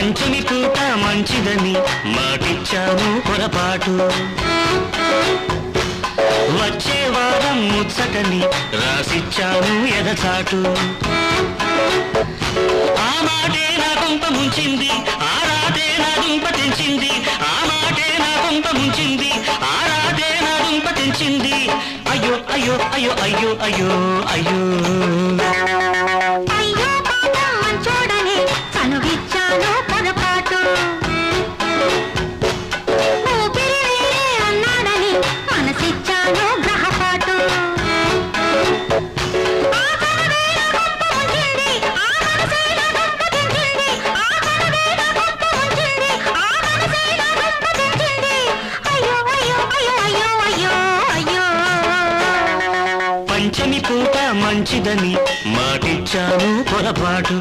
పంచమి పూట మంచిదని మాటిచ్చాను పొరపాటు వచ్చే వారం ముచ్చటని రాసిచ్చాను ఎదచాటు ఆ మాటే నా కొంప ముంచింది ఆ రాతే నా దుంప తెంచింది ఆ మాటే నా కొంప ముంచింది ఆ రాతే నా దుంప తెంచింది అయ్యో అయ్యో అయ్యో అయ్యో అయ్యో అయ్యో పంచమి పూట మంచిదని మాటిచ్చాను పొరపాటు